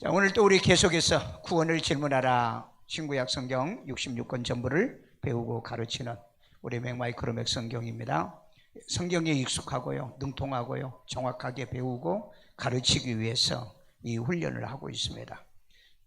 자, 오늘 또 우리 계속해서 구원을 질문하라 신구약 성경 66권 전부를 배우고 가르치는 우리 맥마이크로맥 성경입니다. 성경에 익숙하고요, 능통하고요, 정확하게 배우고 가르치기 위해서 이 훈련을 하고 있습니다.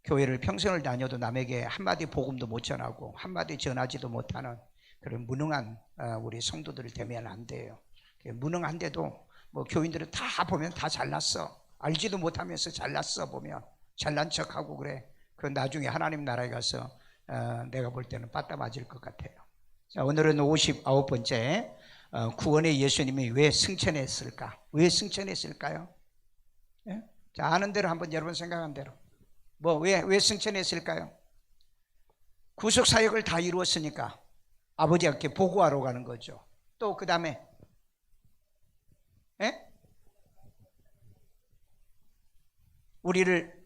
교회를 평생을 다녀도 남에게 한마디 복음도 못 전하고 한마디 전하지도 못하는 그런 무능한 우리 성도들 되면 안 돼요. 무능한데도 뭐 교인들은 다 보면 다 잘났어, 알지도 못하면서 잘났어 보면 잘난 척하고 그래. 그 나중에 하나님 나라에 가서 내가 볼 때는 빠따 맞을 것 같아요. 자, 오늘은 59번째 구원의 예수님이 왜 승천했을까? 왜 승천했을까요? 예? 자, 아는 대로 한번 여러분 생각한 대로 왜 승천했을까요? 구속 사역을 다 이루었으니까 아버지께 보고하러 가는 거죠. 또 그 다음에 우리를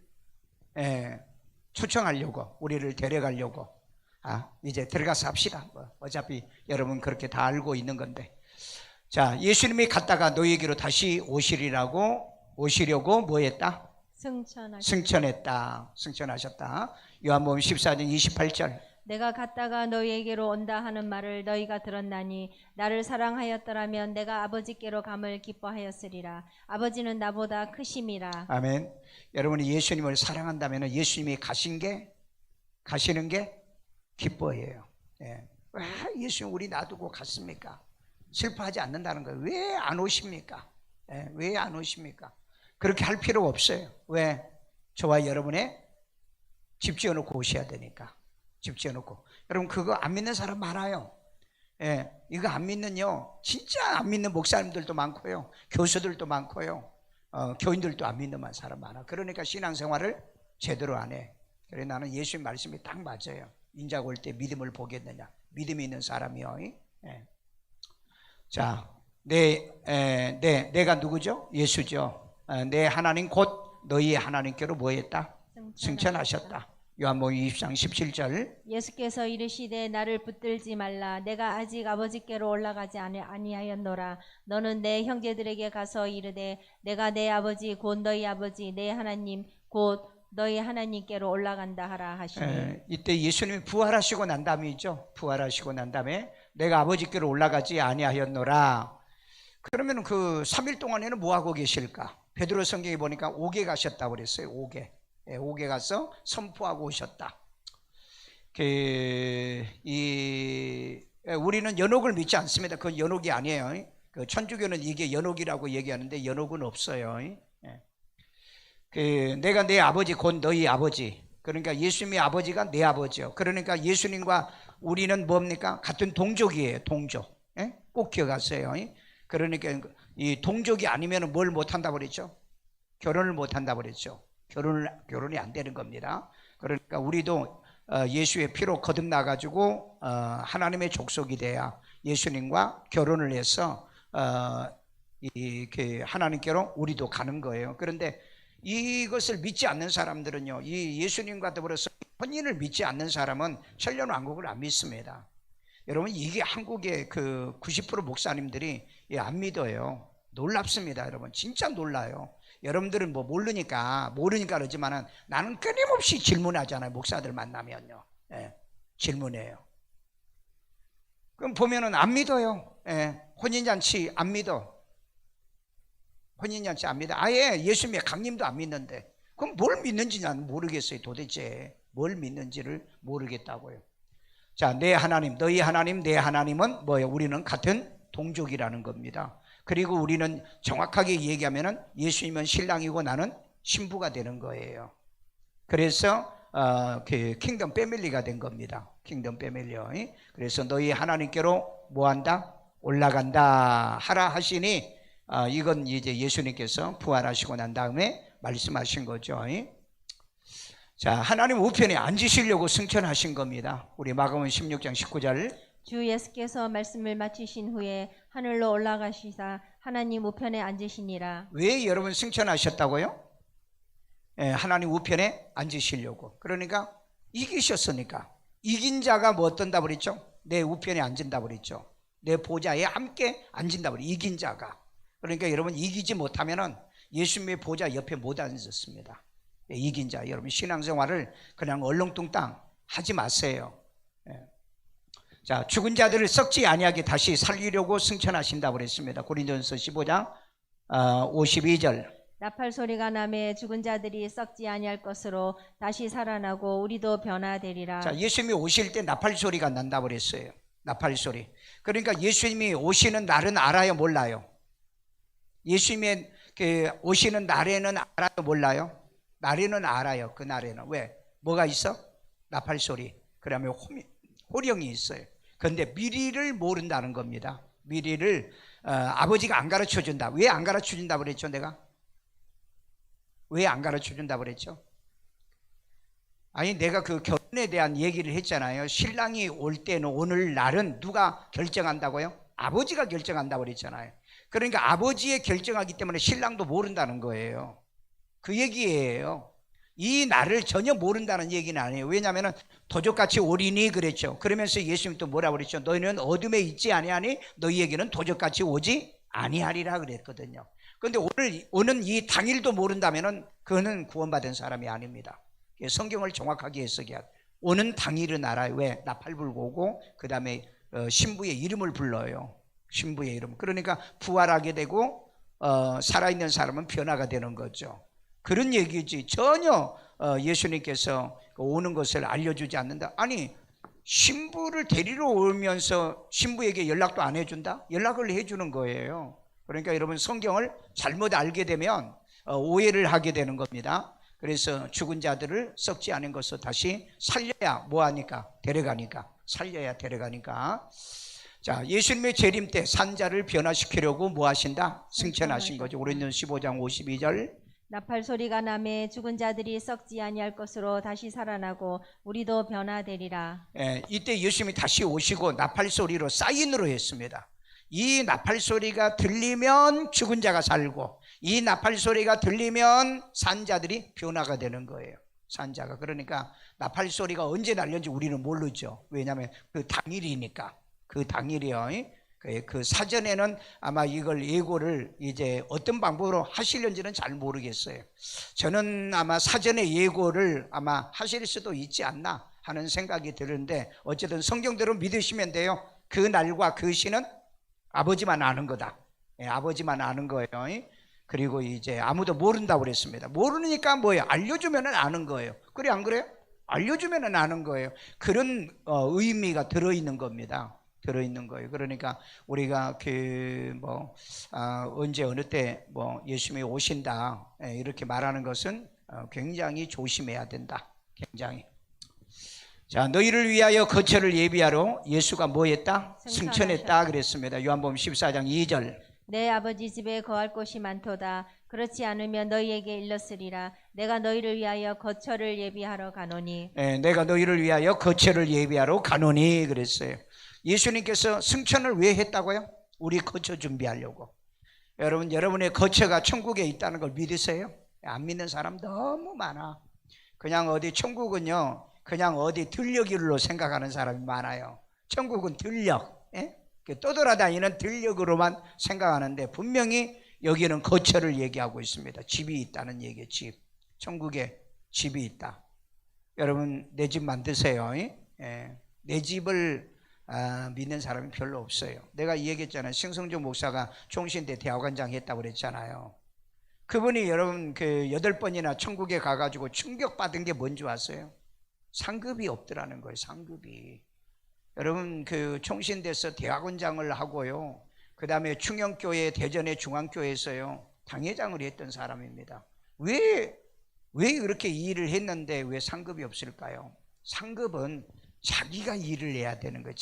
초청하려고, 우리를 데려가려고, 이제 들어가서 합시다. 어차피 여러분 그렇게 다 알고 있는 건데. 자, 예수님이 갔다가 너희에게로 다시 오시려고 뭐 했다? 승천하셨다. 요한복음 14장 28절. 내가 갔다가 너희에게로 온다 하는 말을 너희가 들었나니 나를 사랑하였더라면 내가 아버지께로 감을 기뻐하였으리라. 아버지는 나보다 크심이라. 아멘. 여러분이 예수님을 사랑한다면 예수님이 가시는 게 기뻐해요. 예. 왜 예수님 우리 놔두고 갔습니까? 슬퍼하지 않는다는 거예요. 왜 안 오십니까? 예. 왜 안 오십니까? 그렇게 할 필요가 없어요. 왜? 저와 여러분의 집 지어놓고 오셔야 되니까. 집 지어놓고. 여러분 그거 안 믿는 사람 많아요. 예, 이거 안 믿는요, 진짜 안 믿는 목사님들도 많고요, 교수들도 많고요, 교인들도 안 믿는 사람 많아. 그러니까 신앙생활을 제대로 안 해. 그래 나는 예수님 말씀이 딱 맞아요. 인자가 올 때 믿음을 보겠느냐. 믿음이 있는 사람이요. 예. 자, 내가 누구죠? 예수죠. 내 하나님 곧 너희의 하나님께로 뭐 했다? 승천하셨다. 요한복음 20장 17절. 예수께서 이르시되 나를 붙들지 말라. 내가 아직 아버지께로 올라가지 아니하였노라. 너는 내 형제들에게 가서 이르되 내가 내 아버지 곧 너희 아버지 내 하나님 곧 너희 하나님께로 올라간다 하라 하시니. 이때 예수님이 부활하시고 난 다음이죠. 부활하시고 난 다음에 내가 아버지께로 올라가지 아니하였노라. 그러면 그 3일 동안에는 뭐 하고 계실까? 베드로 성경에 보니까 옥에 가셨다고 그랬어요. 옥에 가서 선포하고 오셨다. 우리는 연옥을 믿지 않습니다. 그건 연옥이 아니에요. 그 천주교는 이게 연옥이라고 얘기하는데 연옥은 없어요. 내가 내 아버지 곧 너희 아버지. 그러니까 예수님의 아버지가 내 아버지요. 그러니까 예수님과 우리는 뭡니까? 같은 동족이에요. 동족. 꼭 기억하세요. 그러니까 이 동족이 아니면 뭘 못한다고 그랬죠? 결혼을 못한다고 그랬죠. 결혼이 안 되는 겁니다. 그러니까 우리도 예수의 피로 거듭나가지고 하나님의 족속이 돼야 예수님과 결혼을 해서 하나님께로 우리도 가는 거예요. 그런데 이것을 믿지 않는 사람들은요, 이 예수님과 더불어서 혼인을 믿지 않는 사람은 천년왕국을 안 믿습니다. 여러분 이게 한국의 그 90% 목사님들이 안 믿어요. 놀랍습니다. 여러분 진짜 놀라요. 여러분들은 뭐 모르니까 그러지만은 나는 끊임없이 질문하잖아요. 목사들 만나면요. 질문해요. 그럼 보면은 안 믿어요. 혼인잔치 안 믿어. 혼인잔치 안 믿어. 아예 예수님의 강림도 안 믿는데 그럼 뭘 믿는지 나는 모르겠어요. 도대체 뭘 믿는지를 모르겠다고요. 자, 내 하나님, 너희 하나님, 내 하나님은 뭐예요? 우리는 같은 동족이라는 겁니다. 그리고 우리는 정확하게 얘기하면은 예수님은 신랑이고 나는 신부가 되는 거예요. 그래서 킹덤 패밀리가 된 겁니다. 킹덤 패밀리요. 그래서 너희 하나님께로 뭐한다? 올라간다 하라 하시니 이건 이제 예수님께서 부활하시고 난 다음에 말씀하신 거죠. 자, 하나님 우편에 앉으시려고 승천하신 겁니다. 우리 마가복음 16장 19절. 주 예수께서 말씀을 마치신 후에 하늘로 올라가시사 하나님 우편에 앉으시니라. 왜 여러분 승천하셨다고요? 하나님 우편에 앉으시려고. 그러니까 이기셨으니까. 이긴 자가 뭐 어떤다 그랬죠? 내 우편에 앉은다 그랬죠. 내 보좌에 함께 앉은다 그랬죠. 이긴 자가. 그러니까 여러분 이기지 못하면은 예수님의 보좌 옆에 못 앉았습니다. 이긴 자. 여러분 신앙생활을 그냥 얼렁뚱땅 하지 마세요. 자, 죽은 자들을 썩지 아니하게 다시 살리려고 승천하신다고 그랬습니다. 고린도전서 15장 52절. 나팔 소리가 나매 죽은 자들이 썩지 아니할 것으로 다시 살아나고 우리도 변화되리라. 자, 예수님이 오실 때 나팔 소리가 난다고 그랬어요. 나팔 소리. 그러니까 예수님이 오시는 날은 알아요, 몰라요? 예수님의 오시는 날에는 알아요, 몰라요? 날에는 알아요. 그 날에는. 왜? 뭐가 있어? 나팔 소리. 그러면 호령이 있어요. 그런데 미리를 모른다는 겁니다. 미리를 아버지가 안 가르쳐 준다. 왜 안 가르쳐 준다고 그랬죠, 내가? 왜 안 가르쳐 준다고 그랬죠? 아니, 내가 그 결혼에 대한 얘기를 했잖아요. 신랑이 올 때는 오늘 날은 누가 결정한다고요? 아버지가 결정한다고 그랬잖아요. 그러니까 아버지의 결정하기 때문에 신랑도 모른다는 거예요. 그 얘기예요. 이 날을 전혀 모른다는 얘기는 아니에요. 왜냐하면 도적같이 오리니 그랬죠. 그러면서 예수님 또 뭐라고 그랬죠? 너희는 어둠에 있지 아니하니 너희에게는 도적같이 오지 아니하리라 그랬거든요. 그런데 오늘 오는 이 당일도 모른다면 그는 구원받은 사람이 아닙니다. 성경을 정확하게 해석해야 돼요. 오는 당일은 알아요. 왜? 나팔 불고 오고 그 다음에 신부의 이름을 불러요. 신부의 이름. 그러니까 부활하게 되고 살아있는 사람은 변화가 되는 거죠. 그런 얘기지. 전혀 예수님께서 오는 것을 알려주지 않는다. 아니, 신부를 데리러 오면서 신부에게 연락도 안 해준다? 연락을 해주는 거예요. 그러니까 여러분 성경을 잘못 알게 되면 오해를 하게 되는 겁니다. 그래서 죽은 자들을 썩지 않은 것을 다시 살려야 뭐하니까? 데려가니까. 살려야 데려가니까. 자, 예수님의 재림 때 산자를 변화시키려고 뭐 하신다? 승천하신 거죠. 고린도전서 15장 52절. 나팔 소리가 나매 죽은 자들이 썩지 아니할 것으로 다시 살아나고 우리도 변화되리라. 이때 예수님이 다시 오시고 나팔 소리로 사인으로 했습니다. 이 나팔 소리가 들리면 죽은 자가 살고 이 나팔 소리가 들리면 산자들이 변화가 되는 거예요. 산자가. 그러니까 나팔 소리가 언제 날렸는지 우리는 모르죠. 왜냐하면 그 당일이니까. 그 당일이요. 그 사전에는 아마 이걸 예고를 이제 어떤 방법으로 하시려는지는 잘 모르겠어요. 저는 아마 사전에 예고를 아마 하실 수도 있지 않나 하는 생각이 드는데 어쨌든 성경대로 믿으시면 돼요. 그 날과 그 시는 아버지만 아는 거다. 아버지만 아는 거예요. 그리고 이제 아무도 모른다고 그랬습니다. 모르니까 뭐예요? 알려주면 아는 거예요. 그래 안 그래요? 알려주면 아는 거예요. 그런 의미가 들어있는 겁니다. 들어있는 거예요. 그러니까 우리가 언제 어느 때 예수님이 오신다 이렇게 말하는 것은 굉장히 조심해야 된다. 굉장히. 자, 너희를 위하여 거처를 예비하러 예수가 뭐 했다? 승천했다 그랬습니다. 요한복음 14장 2절. 내 아버지 집에 거할 곳이 많도다. 그렇지 않으면 너희에게 일렀으리라. 내가 너희를 위하여 거처를 예비하러 가노니. 내가 너희를 위하여 거처를 예비하러 가노니 그랬어요. 예수님께서 승천을 왜 했다고요? 우리 거처 준비하려고. 여러분, 여러분의 거처가 천국에 있다는 걸 믿으세요? 안 믿는 사람 너무 많아. 그냥 어디 천국은요, 그냥 어디 들녘으로 생각하는 사람이 많아요. 천국은 들녘, 떠돌아다니는 들녘으로만 생각하는데 분명히 여기는 거처를 얘기하고 있습니다. 집이 있다는 얘기예요. 집. 천국에 집이 있다. 여러분, 내 집 만드세요. 내 집을 믿는 사람이 별로 없어요. 내가 이 얘기했잖아요. 신성종 목사가 총신대 대학원장 했다고 그랬잖아요. 그분이 여러분 8번이나 천국에 가가지고 충격받은 게 뭔지 아세요? 상급이 없더라는 거예요. 상급이. 여러분 총신대에서 대학원장을 하고요. 그 다음에 충영교회 대전의 중앙교회에서요 당회장을 했던 사람입니다. 왜 그렇게 일을 했는데 왜 상급이 없을까요? 상급은 자기가 일을 해야 되는 거예요.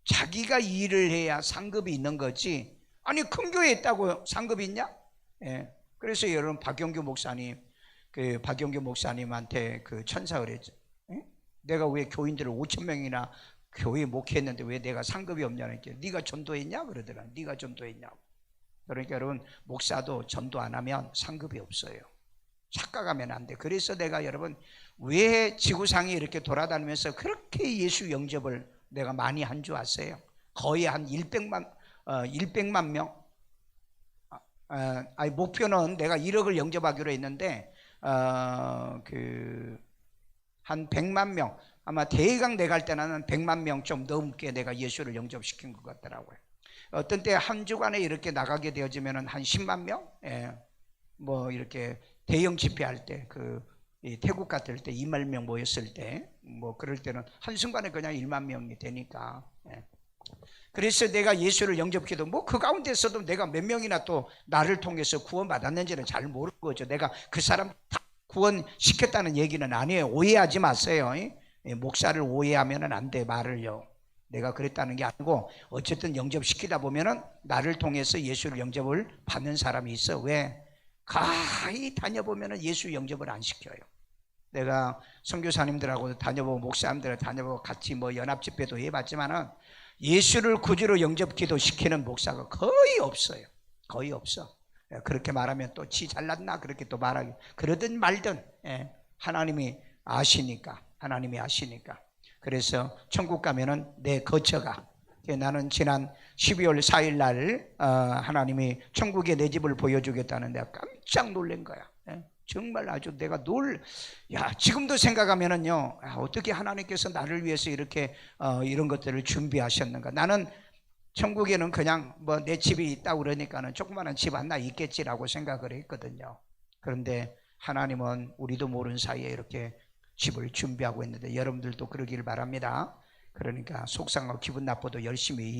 자기가 일을 해야 상급이 있는 거지. 아니 큰 교회에 있다고 상급이 있냐? 그래서 여러분 박영규 목사님한테 천사를 했죠. 내가 왜 교인들을 5,000명이나 교회 목회했는데 왜 내가 상급이 없냐니까. 네가 전도했냐? 그러더라. 네가 전도했냐고. 그러니까 여러분 목사도 전도 안 하면 상급이 없어요. 착각하면 안 돼. 그래서 내가 여러분 왜 지구상에 이렇게 돌아다니면서 그렇게 예수 영접을 내가 많이 한 줄 아세요? 거의 한 100만 명. 목표는 내가 1억을 영접하기로 했는데 한 100만 명, 아마 대강 내갈 때는 100만 명 좀 넘게 내가 예수를 영접시킨 것 같더라고요. 어떤 때 한 주간에 이렇게 나가게 되어지면 한 10만 명? 예. 뭐 이렇게 대형 집회할 때, 이 태국 같을 때 2만 명 모였을 때, 뭐 그럴 때는 한순간에 그냥 1만 명이 되니까. 예. 그래서 내가 예수를 영접기도 뭐 그 가운데서도 내가 몇 명이나 또 나를 통해서 구원받았는지는 잘 모르는 거죠. 내가 그 사람 다 구원시켰다는 얘기는 아니에요. 오해하지 마세요. 목사를 오해하면 안 돼, 말을요. 내가 그랬다는 게 아니고 어쨌든 영접시키다 보면은 나를 통해서 예수를 영접을 받는 사람이 있어. 왜? 가히 다녀보면은 예수 영접을 안 시켜요. 내가 선교사님들하고 다녀보고 목사님들하고 다녀보고 같이 뭐 연합집회도 해봤지만은 예수를 구주로 영접기도 시키는 목사가 거의 없어요. 거의 없어. 그렇게 말하면 또 지 잘났나 그렇게 또 말하기, 그러든 말든 하나님이 아시니까. 그래서 천국 가면은 내 거처가, 나는 지난 12월 4일 날 하나님이 천국에 내 집을 보여주겠다는 내가 깜짝 놀란 거야. 정말 아주 내가 지금도 생각하면은요, 어떻게 하나님께서 나를 위해서 이렇게 이런 것들을 준비하셨는가. 나는 천국에는 그냥 뭐 내 집이 있다고 그러니까는 조그마한 집 하나 있겠지라고 생각을 했거든요. 그런데 하나님은 우리도 모르는 사이에 이렇게 집을 준비하고 있는데 여러분들도 그러길 바랍니다. 그러니까 속상하고 기분 나빠도 열심히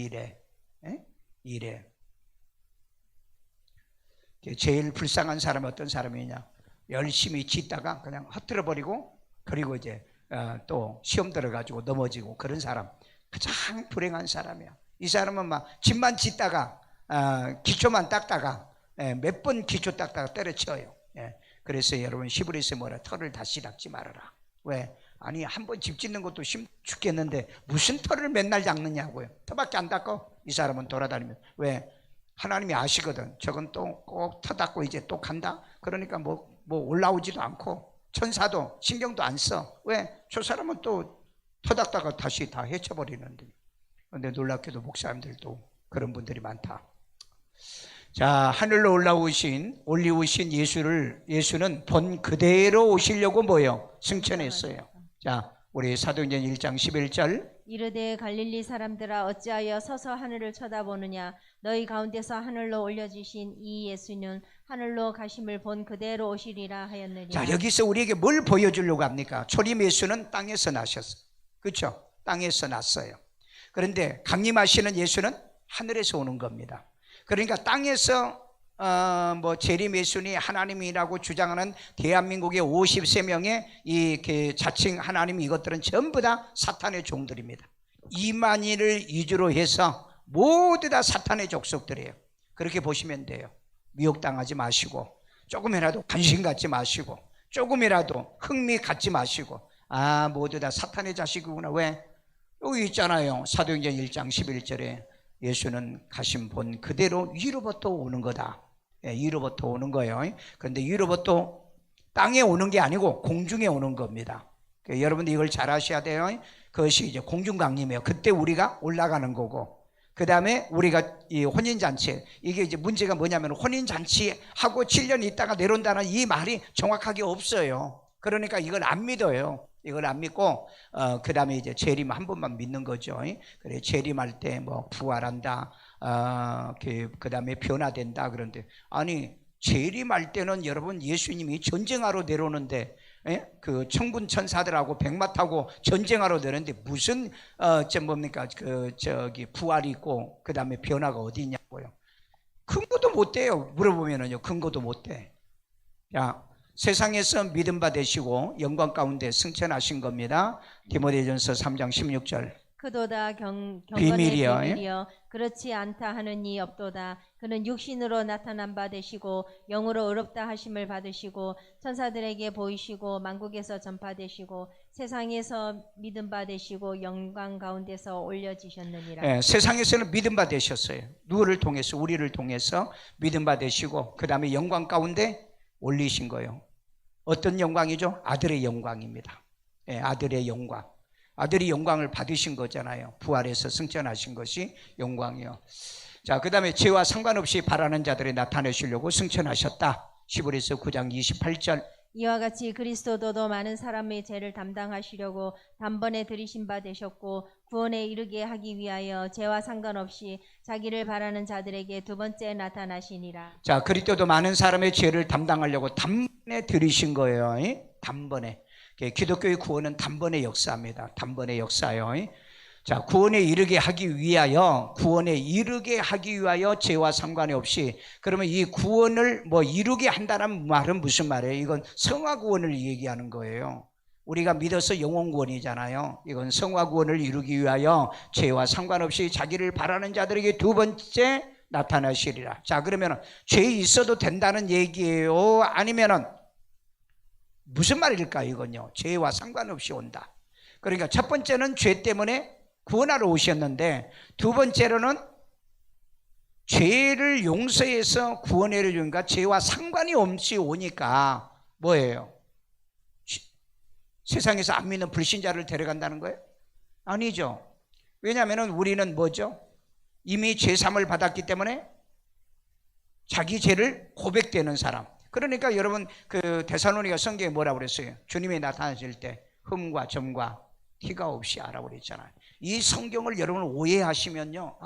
일해. 제일 불쌍한 사람은 어떤 사람이냐? 열심히 짓다가 그냥 흩어져 버리고, 그리고 이제 또 시험 들어가지고 넘어지고, 그런 사람 가장 불행한 사람이야. 이 사람은 막 집만 짓다가 기초만 닦다가 몇 번 기초 닦다가 때려쳐요. 그래서 여러분 히브리서에 뭐라, 털을 다시 닦지 말아라. 왜? 아니 한 번 집 짓는 것도 힘 죽겠는데 무슨 털을 맨날 닦느냐고요. 터밖에 안 닦어. 이 사람은 돌아다니면. 왜? 하나님이 아시거든. 저건 또 꼭 터 닦고 이제 또 간다. 그러니까 뭐 올라오지도 않고 천사도 신경도 안 써. 왜? 저 사람은 또 터 닦다가 다시 다 헤쳐버리는데. 그런데 놀랍게도 목사님들도 그런 분들이 많다. 자, 하늘로 올리우신 예수는 본 그대로 오시려고 뭐요? 승천했어요. 자, 우리 사도행전 1장 11절. 이르되 갈릴리 사람들아 어찌하여 서서 하늘을 쳐다보느냐. 너희 가운데서 하늘로 올려주신 이 예수는 하늘로 가심을 본 그대로 오시리라 하였느니라. 자, 여기서 우리에게 뭘 보여주려고 합니까? 초림 예수는 땅에서 나셨어요. 그렇죠? 땅에서 났어요. 그런데 강림하시는 예수는 하늘에서 오는 겁니다. 그러니까 땅에서 재림 예수니 하나님이라고 주장하는 대한민국의 53명의 이 자칭 하나님, 이것들은 전부 다 사탄의 종들입니다. 이만희를 위주로 해서 모두 다 사탄의 족속들이에요. 그렇게 보시면 돼요. 미혹당하지 마시고, 조금이라도 관심 갖지 마시고, 조금이라도 흥미 갖지 마시고, 모두 다 사탄의 자식이구나. 왜? 여기 있잖아요. 사도행전 1장 11절에 예수는 가심 본 그대로 위로부터 오는 거다. 위로부터 오는 거예요. 그런데 위로부터 땅에 오는 게 아니고 공중에 오는 겁니다. 여러분들 이걸 잘 아셔야 돼요. 그것이 이제 공중 강림이에요. 그때 우리가 올라가는 거고, 그 다음에 우리가 이 혼인잔치, 이게 이제 문제가 뭐냐면 혼인잔치 하고 7년 있다가 내려온다는 이 말이 정확하게 없어요. 그러니까 이걸 안 믿어요. 이걸 안 믿고 그 다음에 이제 재림 한 번만 믿는 거죠. 그래, 재림할 때 뭐 부활한다, 그 다음에 변화된다. 그런데 아니, 재림할 때는 여러분 예수님이 전쟁하러 내려오는데, 그 천군 천사들하고 백마 타고 전쟁하러 내려오는데 무슨 뭡니까? 부활이 있고 그 다음에 변화가 어디 있냐고요. 근거도 못 돼요. 물어보면은요, 근거도 못 돼. 야, 세상에서 믿음 받으시고 영광 가운데 승천하신 겁니다. 디모데전서 3장 16절. 그도다 경건의 비밀이여. 비밀이여 그렇지 않다 하는 이 없도다. 그는 육신으로 나타난 바 되시고 영으로 의롭다 하심을 받으시고 천사들에게 보이시고 만국에서 전파되시고 세상에서 믿음 받으시고 영광 가운데서 올려지셨느니라. 세상에서는 믿음 받으셨어요. 누구를 통해서? 우리를 통해서 믿음 받으시고 그 다음에 영광 가운데 올리신 거예요. 어떤 영광이죠? 아들의 영광입니다. 아들의 영광. 아들이 영광을 받으신 거잖아요. 부활해서 승천하신 것이 영광이요. 자, 그 다음에 죄와 상관없이 바라는 자들이 나타내시려고 승천하셨다. 히브리서 9장 28절. 이와 같이 그리스도도 많은 사람의 죄를 담당하시려고 단번에 들이신 바 되셨고 구원에 이르게 하기 위하여 죄와 상관없이 자기를 바라는 자들에게 두 번째 나타나시니라. 자, 그리스도도 많은 사람의 죄를 담당하려고 단번에 들이신 거예요. 단번에. 기독교의 구원은 단번의 역사입니다. 단번의 역사요. 자, 구원에 이르게 하기 위하여 죄와 상관이 없이, 그러면 이 구원을 이루게 한다는 말은 무슨 말이에요? 이건 성화 구원을 얘기하는 거예요. 우리가 믿어서 영혼 구원이잖아요. 이건 성화 구원을 이루기 위하여 죄와 상관없이 자기를 바라는 자들에게 두 번째 나타나시리라. 자, 그러면 죄 있어도 된다는 얘기예요? 아니면은 무슨 말일까 이건요? 죄와 상관없이 온다. 그러니까 첫 번째는 죄 때문에 구원하러 오셨는데, 두 번째로는 죄를 용서해서 구원해 주니까 죄와 상관이 없이 오니까 뭐예요? 세상에서 안 믿는 불신자를 데려간다는 거예요? 아니죠. 왜냐하면 우리는 뭐죠? 이미 죄삼을 받았기 때문에 자기 죄를 고백되는 사람. 그러니까 여러분 그 데살로니가 성경에 뭐라고 그랬어요? 주님이 나타나실 때 흠과 점과 티가 없이 하라고 그랬잖아요. 이 성경을 여러분 오해하시면요,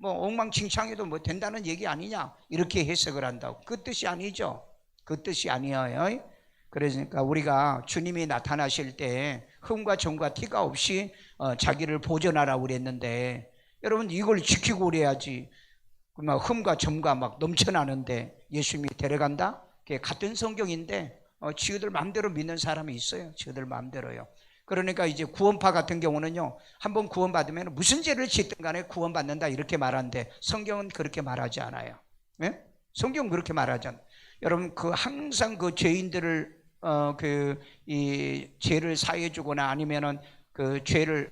엉망진창해도 된다는 얘기 아니냐 이렇게 해석을 한다고. 그 뜻이 아니죠. 그 뜻이 아니에요. 그러니까 우리가 주님이 나타나실 때 흠과 점과 티가 없이 자기를 보존하라고 그랬는데, 여러분 이걸 지키고 그래야지. 흠과 점과 넘쳐나는데 예수님이 데려간다? 그게 같은 성경인데 지들 마음대로 믿는 사람이 있어요. 지들 마음대로요. 그러니까 이제 구원파 같은 경우는요, 한번 구원받으면 무슨 죄를 짓든 간에 구원받는다 이렇게 말하는데, 성경은 그렇게 말하지 않아요. 네? 성경은 그렇게 말하지 않아요. 여러분 항상 그 죄인들을 이 죄를 사해 주거나 아니면은 그 죄를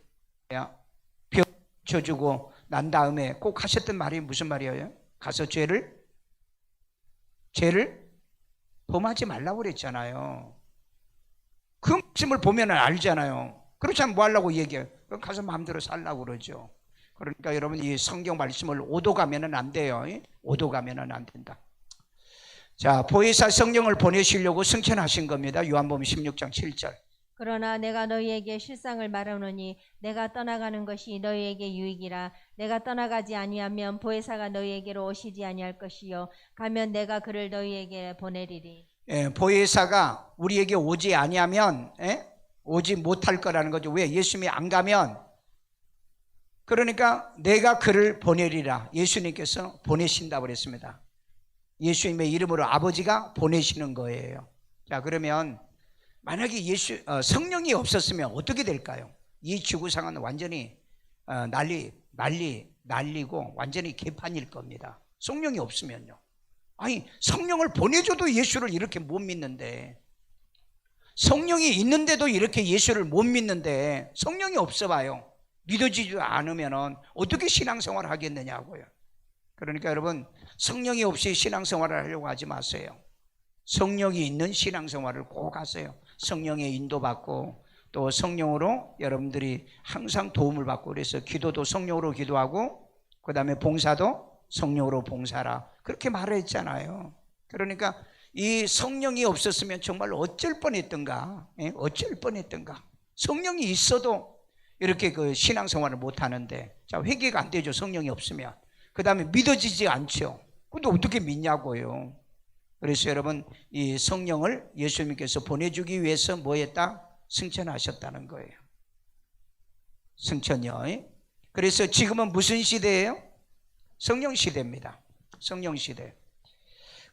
벼쳐주고 난 다음에 꼭 하셨던 말이 무슨 말이에요? 가서 죄를 범하지 말라고 그랬잖아요. 그 말씀을 보면 알잖아요. 그렇지 않으면 뭐 하려고 얘기해요? 가서 마음대로 살라고 그러죠. 그러니까 여러분 이 성경 말씀을 오도가면은 안 돼요. 오도가면은 안 된다. 자, 보혜사 성령을 보내시려고 승천하신 겁니다. 요한복음 16장 7절. 그러나 내가 너희에게 실상을 말하노니 내가 떠나가는 것이 너희에게 유익이라. 내가 떠나가지 아니하면 보혜사가 너희에게로 오시지 아니할 것이요 가면 내가 그를 너희에게 보내리리. 보혜사가 우리에게 오지 아니하면 오지 못할 거라는 거죠. 왜? 예수님이 안 가면. 그러니까 내가 그를 보내리라. 예수님께서 보내신다고 그랬습니다. 예수님의 이름으로 아버지가 보내시는 거예요. 자, 그러면 만약에 성령이 없었으면 어떻게 될까요? 이 지구상은 완전히 난리고 완전히 개판일 겁니다. 성령이 없으면요. 아니, 성령을 보내줘도 예수를 이렇게 못 믿는데, 성령이 있는데도 이렇게 예수를 못 믿는데, 성령이 없어 봐요. 믿어지지 않으면 어떻게 신앙생활을 하겠느냐고요. 그러니까 여러분, 성령이 없이 신앙생활을 하려고 하지 마세요. 성령이 있는 신앙생활을 꼭 하세요. 성령의 인도받고 또 성령으로 여러분들이 항상 도움을 받고, 그래서 기도도 성령으로 기도하고 그 다음에 봉사도 성령으로 봉사라 그렇게 말했잖아요. 그러니까 이 성령이 없었으면 정말 어쩔 뻔했던가. 어쩔 뻔했던가. 성령이 있어도 이렇게 그 신앙생활을 못하는데, 자, 회개가 안 되죠. 성령이 없으면. 그 다음에 믿어지지 않죠. 근데 어떻게 믿냐고요. 그래서 여러분 이 성령을 예수님께서 보내주기 위해서 뭐 했다? 승천하셨다는 거예요. 승천이요. 그래서 지금은 무슨 시대예요? 성령 시대입니다. 성령 시대.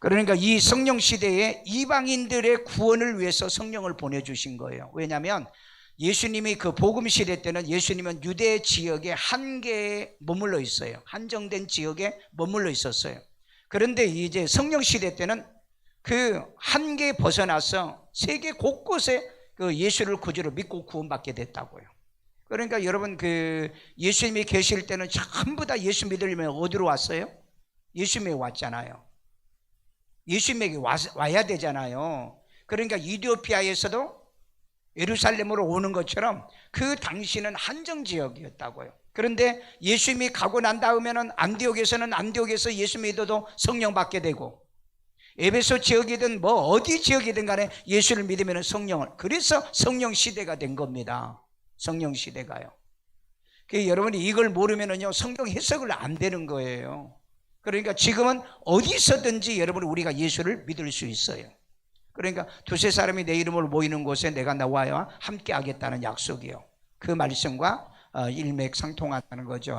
그러니까 이 성령 시대에 이방인들의 구원을 위해서 성령을 보내주신 거예요. 왜냐하면 예수님이 그 복음 시대 때는 예수님은 유대 지역에 한계에 머물러 있어요. 한정된 지역에 머물러 있었어요. 그런데 이제 성령 시대 때는 그 한계에 벗어나서 세계 곳곳에 그 예수를 구주로 믿고 구원받게 됐다고요. 그러니까 여러분 그 예수님이 계실 때는 전부 다 예수 믿으려면 어디로 왔어요? 예수님에 왔잖아요. 예수님에게 와야 되잖아요. 그러니까 이디오피아에서도 예루살렘으로 오는 것처럼 그 당시는 한정 지역이었다고요. 그런데 예수님이 가고 난 다음에는 안디옥에서 예수 믿어도 성령 받게 되고, 에베소 지역이든 뭐 어디 지역이든 간에 예수를 믿으면 성령을, 그래서 성령 시대가 된 겁니다. 성령 시대가요. 여러분이 이걸 모르면은요, 성경 해석을 안 되는 거예요. 그러니까 지금은 어디서든지 여러분 우리가 예수를 믿을 수 있어요. 그러니까 두세 사람이 내 이름으로 모이는 곳에 내가 나와야 함께 하겠다는 약속이요. 그 말씀과 일맥상통하다는 거죠.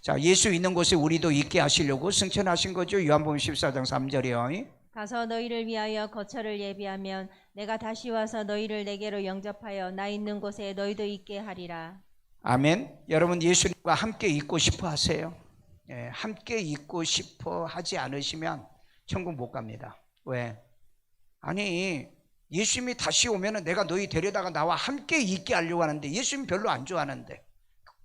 자, 예수 있는 곳에 우리도 있게 하시려고 승천하신 거죠. 요한복음 14장 3절이요. 가서 너희를 위하여 거처를 예비하면 내가 다시 와서 너희를 내게로 영접하여 나 있는 곳에 너희도 있게 하리라. 아멘. 여러분 예수님과 함께 있고 싶어 하세요? 예, 함께 있고 싶어 하지 않으시면 천국 못 갑니다. 왜? 아니, 예수님이 다시 오면은 내가 너희 데려다가 나와 함께 있게 하려고 하는데, 예수님 별로 안 좋아하는데,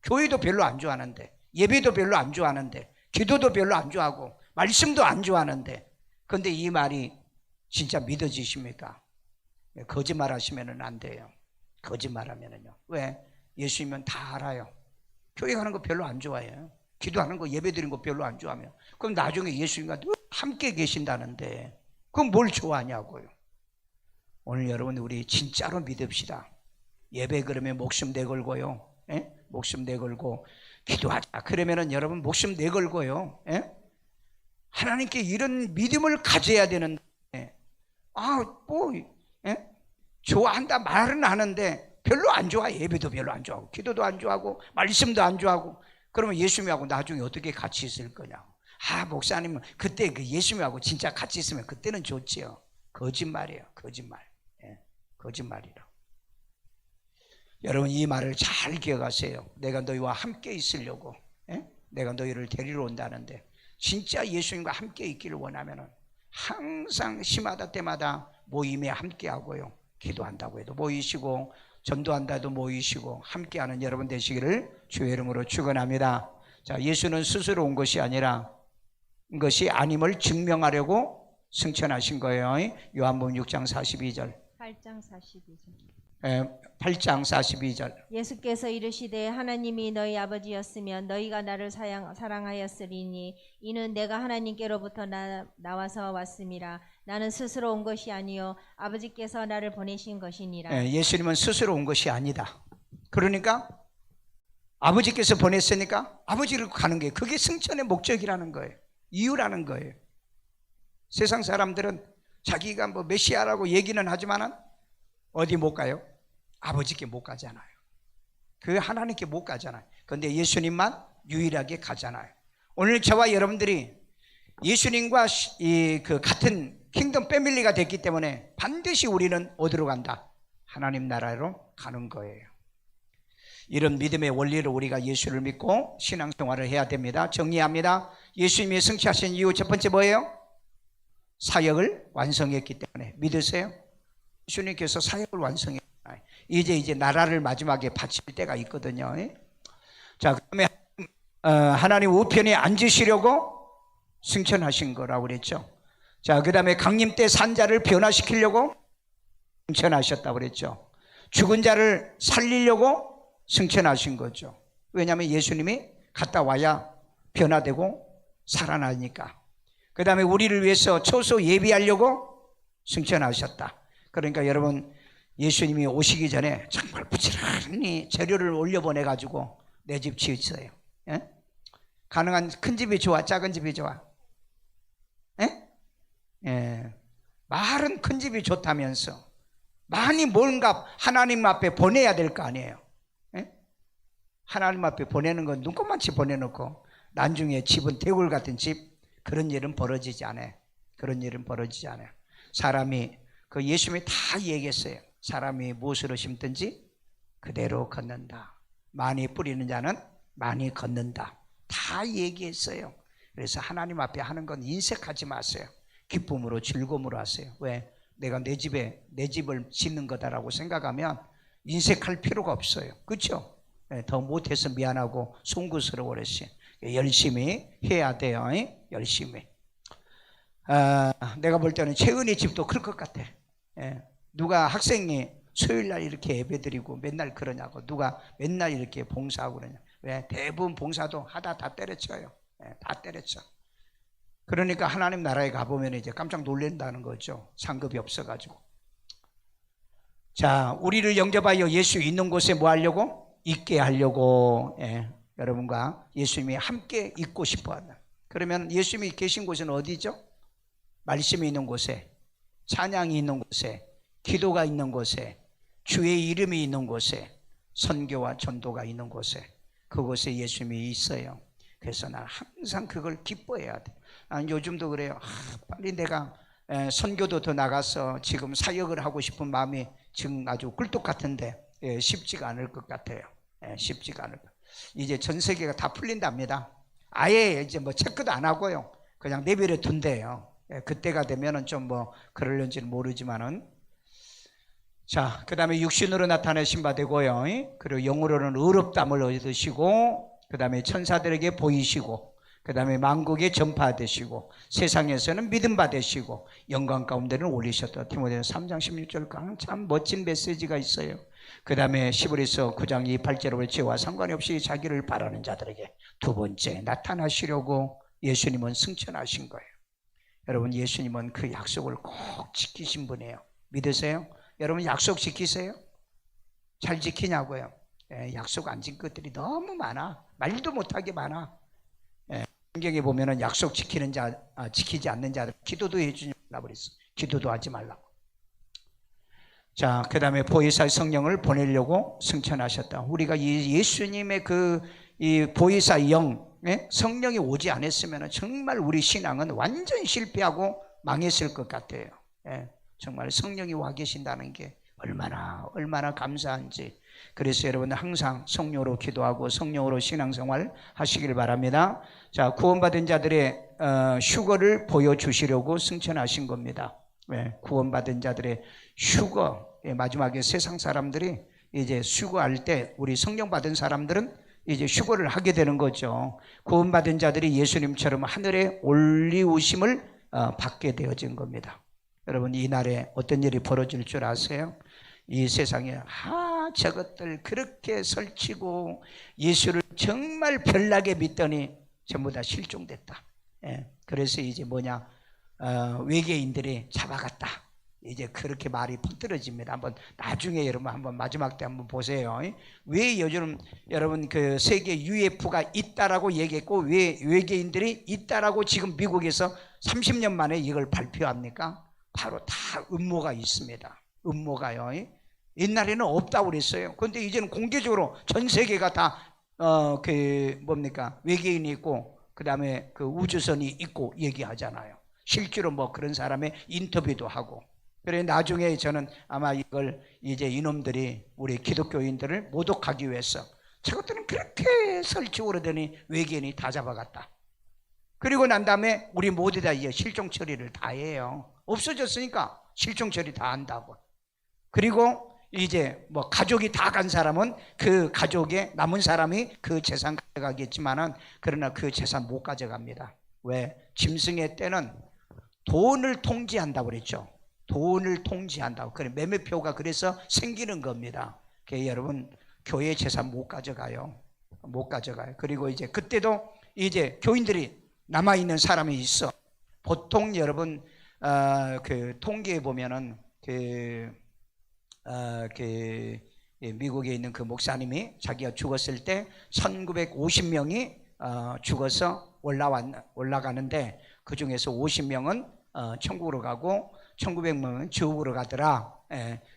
교회도 별로 안 좋아하는데, 예배도 별로 안 좋아하는데, 기도도 별로 안 좋아하고, 말씀도 안 좋아하는데, 그런데 이 말이 진짜 믿어지십니까? 거짓말 하시면은 안 돼요. 거짓말 하면은요. 왜? 예수님은 다 알아요. 교회 가는 거 별로 안 좋아해요. 기도하는 거, 예배 드리는 거 별로 안 좋아하면, 그럼 나중에 예수님과 함께 계신다는데 그럼 뭘 좋아하냐고요. 오늘 여러분 우리 진짜로 믿읍시다. 예배 그러면 목숨 내걸고요. 예? 목숨 내걸고 기도하자 그러면은 여러분 목숨 내걸고요. 예? 하나님께 이런 믿음을 가져야 되는데, 예? 좋아한다 말은 하는데 별로 안 좋아. 예배도 별로 안 좋아하고 기도도 안 좋아하고 말씀도 안 좋아하고, 그러면 예수님하고 나중에 어떻게 같이 있을 거냐고. 목사님은 그때 그 예수님하고 진짜 같이 있으면 그때는 좋지요. 거짓말이에요. 거짓말. 예, 거짓말이라. 여러분 이 말을 잘 기억하세요. 내가 너희와 함께 있으려고, 예? 내가 너희를 데리러 온다는데, 진짜 예수님과 함께 있기를 원하면은 항상 시마다 때마다 모임에 함께 하고요. 기도한다고 해도 모이시고, 전도한다 해도 모이시고, 함께하는 여러분 되시기를 주의 이름으로 축원합니다. 자, 예수는 스스로 온 것이 아니라 것이 아님을 증명하려고 승천하신 거예요. 요한복음 6장 42절. 8장 42절. 8장 42절. 예수께서 이르시되 하나님이 너희 아버지였으면 너희가 나를 사랑하였으리니 이는 내가 하나님께로부터 나와서 왔음이라. 나는 스스로 온 것이 아니요 아버지께서 나를 보내신 것이니라. 예수님은 스스로 온 것이 아니다. 그러니까 아버지께서 보냈으니까 아버지를 가는 게, 그게 승천의 목적이라는 거예요. 이유라는 거예요. 세상 사람들은 자기가 뭐 메시아라고 얘기는 하지만은 어디 못 가요? 아버지께 못 가잖아요. 그 하나님께 못 가잖아요. 그런데 예수님만 유일하게 가잖아요. 오늘 저와 여러분들이 예수님과 그 같은 킹덤 패밀리가 됐기 때문에 반드시 우리는 어디로 간다? 하나님 나라로 가는 거예요. 이런 믿음의 원리를 우리가 예수를 믿고 신앙생활을 해야 됩니다. 정리합니다. 예수님이 승천하신 이유 첫 번째 뭐예요? 사역을 완성했기 때문에. 믿으세요? 예수님께서 사역을 완성했어요. 이제 나라를 마지막에 바칠 때가 있거든요. 자, 그다음에 하나님 우편에 앉으시려고 승천하신 거라고 그랬죠. 자, 그다음에 강림 때 산 자를 변화시키려고 승천하셨다고 그랬죠. 죽은 자를 살리려고 승천하신 거죠. 왜냐하면 예수님이 갔다 와야 변화되고 살아나니까. 그 다음에 우리를 위해서 초소 예비하려고 승천하셨다. 그러니까 여러분 예수님이 오시기 전에 정말 부지런히 재료를 올려보내가지고 내 집 지으세요. 예? 가능한 큰 집이 좋아? 작은 집이 좋아? 예? 예. 말은 큰 집이 좋다면서 많이 뭔가 하나님 앞에 보내야 될 거 아니에요. 예? 하나님 앞에 보내는 건 눈꽃만치 보내놓고 나중에 집은 대골 같은 집, 그런 일은 벌어지지 않아요. 그런 일은 벌어지지 않아요. 사람이 그 예수님이 다 얘기했어요. 사람이 무엇으로 심든지 그대로 걷는다. 많이 뿌리는 자는 많이 걷는다. 다 얘기했어요. 그래서 하나님 앞에 하는 건 인색하지 마세요. 기쁨으로 즐거움으로 하세요. 왜? 내가 내 집을 짓는 거다라고 생각하면 인색할 필요가 없어요. 그렇죠? 더 못해서 미안하고 송구스러워 그랬어요. 열심히 해야 돼요. 열심히. 내가 볼 때는 채은이 집도 클 것 같아. 누가 학생이 수요일날 이렇게 예배드리고 맨날 그러냐고, 누가 맨날 이렇게 봉사하고 그러냐. 왜? 대부분 봉사도 하다 다 때려쳐요. 다 때려쳐. 그러니까 하나님 나라에 가보면 이제 깜짝 놀란다는 거죠. 상급이 없어가지고. 자, 우리를 영접하여 예수 있는 곳에 뭐 하려고? 있게 하려고. 여러분과 예수님이 함께 있고 싶어 한다. 그러면 예수님이 계신 곳은 어디죠? 말씀이 있는 곳에, 찬양이 있는 곳에, 기도가 있는 곳에, 주의 이름이 있는 곳에, 선교와 전도가 있는 곳에, 그곳에 예수님이 있어요. 그래서 난 항상 그걸 기뻐해야 돼. 난 요즘도 그래요. 빨리 내가 선교도 더 나가서 지금 사역을 하고 싶은 마음이 지금 아주 꿀떡 같은데 쉽지가 않을 것 같아요. 쉽지가 않을 것. 이제 전 세계가 다 풀린답니다. 아예 이제 뭐 체크도 안 하고요. 그냥 내버려 둔대요. 그때가 되면은 좀 뭐 그럴는지는 모르지만은. 자, 그 다음에 육신으로 나타내신 바 되고요. 그리고 영으로는 의롭담을 얻으시고, 그 다음에 천사들에게 보이시고, 그 다음에 만국에 전파되시고, 세상에서는 믿음 받으시고, 영광 가운데는 올리셨다. 디모데서 3장 16절 참 멋진 메시지가 있어요. 그 다음에 시브리서 9장 28절로 죄와 상관이 없이 자기를 바라는 자들에게 두 번째 나타나시려고 예수님은 승천하신 거예요. 여러분, 예수님은 그 약속을 꼭 지키신 분이에요. 믿으세요? 여러분, 약속 지키세요? 잘 지키냐고요? 약속 안 지킨 것들이 너무 많아. 말도 못하게 많아. 성경에 보면은 약속 지키는 자, 지키지 않는 자들 기도도 해주지 말라 그랬어. 기도도 하지 말라고. 자, 그 다음에 보혜사 성령을 보내려고 승천하셨다. 우리가 이 예수님의 이 보혜사 영, 성령이 오지 않았으면 정말 우리 신앙은 완전 실패하고 망했을 것 같아요. 정말 성령이 와 계신다는 게 얼마나 감사한지. 그래서 여러분 항상 성령으로 기도하고 성령으로 신앙생활 하시길 바랍니다. 자, 구원받은 자들의 휴거를 보여주시려고 승천하신 겁니다. 구원받은 자들의 휴거, 마지막에 세상 사람들이 이제 휴거할 때 우리 성령 받은 사람들은 이제 휴거를 하게 되는 거죠. 구원받은 자들이 예수님처럼 하늘에 올리우심을 받게 되어진 겁니다. 여러분, 이 날에 어떤 일이 벌어질 줄 아세요? 이 세상에 저것들 그렇게 설치고 예수를 정말 별나게 믿더니 전부 다 실종됐다. 그래서 이제 외계인들이 잡아갔다. 이제 그렇게 말이 퍼뜨려집니다. 한번 나중에 여러분 한번 마지막 때 한번 보세요. 왜 요즘 여러분 그 세계 UFO가 있다라고 얘기했고 왜 외계인들이 있다라고 지금 미국에서 30년 만에 이걸 발표합니까? 바로 다 음모가 있습니다. 음모가요. 옛날에는 없다고 그랬어요. 그런데 이제는 공개적으로 전 세계가 다 외계인이 있고 그 다음에 그 우주선이 있고 얘기하잖아요. 실제로 뭐 그런 사람의 인터뷰도 하고. 그래 나중에 저는 아마 이걸 이제 이놈들이 우리 기독교인들을 모독하기 위해서 저것들은 그렇게 설치 오래되니 외계인이 다 잡아갔다. 그리고 난 다음에 우리 모두 다 이제 실종 처리를 다 해요. 없어졌으니까 실종 처리 다 한다고. 그리고 이제 뭐 가족이 다 간 사람은 그 가족의 남은 사람이 그 재산 가져가겠지만은 그러나 그 재산 못 가져갑니다. 왜? 짐승의 때는 돈을 통지한다고 그랬죠. 돈을 통지한다고. 그래 매매표가 그래서 생기는 겁니다. 여러분 교회 재산 못 가져가요. 못 가져가요. 그리고 이제 그때도 이제 교인들이 남아 있는 사람이 있어. 보통 여러분 그 통계에 보면은 미국에 있는 그 목사님이 자기가 죽었을 때 1950명이 죽어서 올라가는데 그 중에서 50명은 천국으로 가고 1900명은 지옥으로 가더라.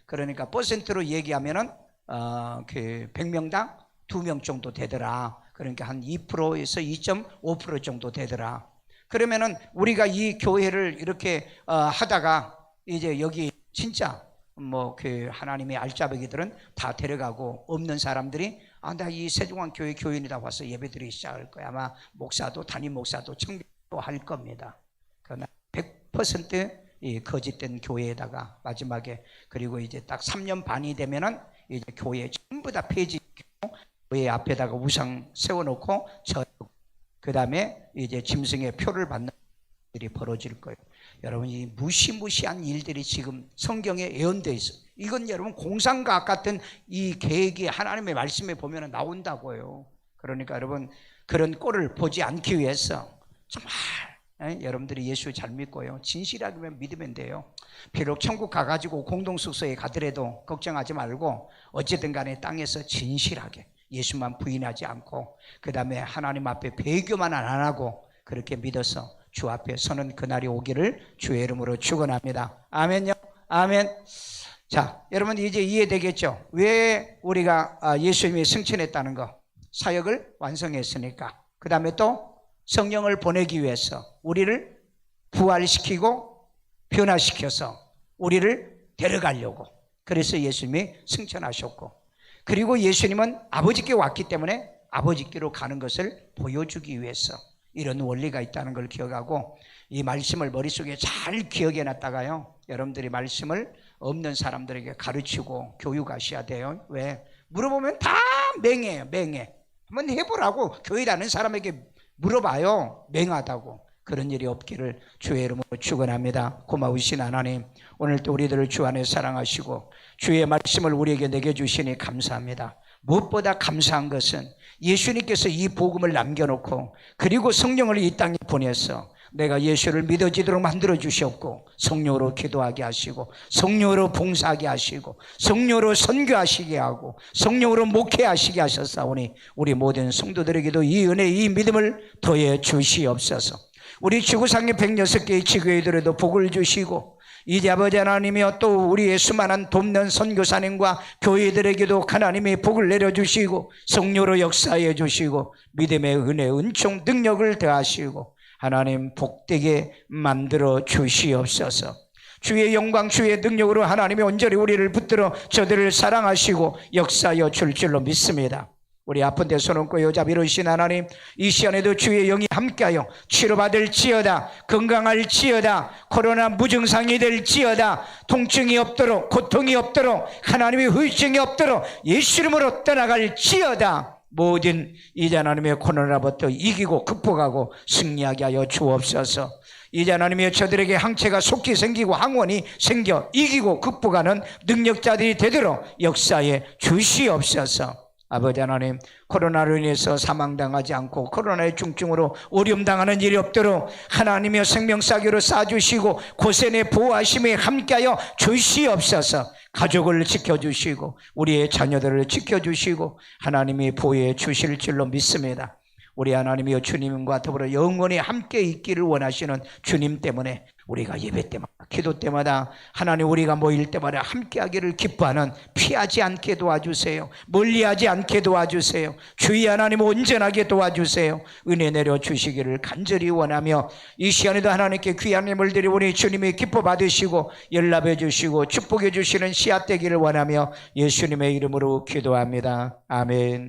그러니까 퍼센트로 얘기하면은 100명당 2명 정도 되더라. 그러니까 한 2%에서 2.5% 정도 되더라. 그러면은 우리가 이 교회를 이렇게 하다가 이제 여기 진짜 뭐 그 하나님의 알짜배기들은 다 데려가고 없는 사람들이 나 이 세종환 교회 교인이다 와서 예배드리기 시작할 거야. 아마 목사도 담임 목사도 청교도 할 겁니다. 그러나 100% 이 거짓된 교회에다가 마지막에 그리고 이제 딱 3년 반이 되면은 이제 교회 전부 다 폐지시키고 교회 앞에다가 우상 세워놓고 그 다음에 이제 짐승의 표를 받는 일이 벌어질 거예요. 여러분 이 무시무시한 일들이 지금 성경에 예언되어 있어요. 이건 여러분 공상과학 같은 이 계획이 하나님의 말씀에 보면 나온다고요. 그러니까 여러분 그런 꼴을 보지 않기 위해서 정말 여러분들이 예수 잘 믿고요, 진실하게 믿으면 돼요. 비록 천국 가가지고 공동숙소에 가더라도 걱정하지 말고 어쨌든 간에 땅에서 진실하게 예수만 부인하지 않고 그 다음에 하나님 앞에 배교만 안 하고 그렇게 믿어서 주 앞에 서는 그날이 오기를 주의 이름으로 축원합니다. 아멘요. 아멘. 자, 여러분 이제 이해되겠죠? 왜 우리가 예수님이 승천했다는 거, 사역을 완성했으니까. 그 다음에 또 성령을 보내기 위해서 우리를 부활시키고 변화시켜서 우리를 데려가려고. 그래서 예수님이 승천하셨고, 그리고 예수님은 아버지께 왔기 때문에 아버지께로 가는 것을 보여주기 위해서 이런 원리가 있다는 걸 기억하고, 이 말씀을 머릿속에 잘 기억해 놨다가요, 여러분들이 말씀을 없는 사람들에게 가르치고 교육하셔야 돼요. 왜? 물어보면 다 맹해요. 맹해. 한번 해보라고 교회 다니는 사람에게 물어봐요. 맹하다고. 그런 일이 없기를 주의 이름으로 축원합니다. 고마우신 하나님, 오늘도 우리들을 주 안에 사랑하시고 주의 말씀을 우리에게 내게 주시니 감사합니다. 무엇보다 감사한 것은 예수님께서 이 복음을 남겨놓고 그리고 성령을 이 땅에 보내서 내가 예수를 믿어지도록 만들어 주셨고, 성령으로 기도하게 하시고 성령으로 봉사하게 하시고 성령으로 선교하시게 하고 성령으로 목회하시게 하셨사오니 우리 모든 성도들에게도 이 은혜, 이 믿음을 더해 주시옵소서. 우리 지구상의 106개의 지교회들에도 복을 주시고, 이제 아버지 하나님이여 또 우리의 수많은 돕는 선교사님과 교회들에게도 하나님이 복을 내려주시고 성령으로 역사해 주시고 믿음의 은혜, 은총, 능력을 더하시고 하나님 복되게 만들어 주시옵소서. 주의 영광, 주의 능력으로 하나님이 온전히 우리를 붙들어 저들을 사랑하시고 역사하여 줄 줄로 믿습니다. 우리 아픈 데 손 얹고 여자 미루신 하나님, 이 시간에도 주의 영이 함께하여 치료받을지어다, 건강할지어다, 코로나 무증상이 될지어다, 통증이 없도록, 고통이 없도록, 하나님의 후유증이 없도록 예수 이름으로 떠나갈지어다. 모든 이제 하나님의 코로나부터 이기고 극복하고 승리하게 하여 주옵소서. 이제 하나님의 저들에게 항체가 속히 생기고 항원이 생겨 이기고 극복하는 능력자들이 되도록 역사에 주시옵소서. 아버지 하나님, 코로나로 인해서 사망당하지 않고 코로나의 중증으로 오염당하는 일이 없도록 하나님의 생명사기로 쌓아주시고 고센의 보호하심에 함께하여 주시옵소서. 가족을 지켜주시고 우리의 자녀들을 지켜주시고 하나님이 보호해 주실 줄로 믿습니다. 우리 하나님이여 주님과 더불어 영원히 함께 있기를 원하시는 주님 때문에 우리가 예배 때마다 기도 때마다 하나님 우리가 모일 때마다 함께하기를 기뻐하는, 피하지 않게 도와주세요. 멀리하지 않게 도와주세요. 주의 하나님 온전하게 도와주세요. 은혜 내려주시기를 간절히 원하며 이 시간에도 하나님께 귀한 예물 드리 우리 주님이 기뻐 받으시고 연락해 주시고 축복해 주시는 씨앗 되기를 원하며 예수님의 이름으로 기도합니다. 아멘.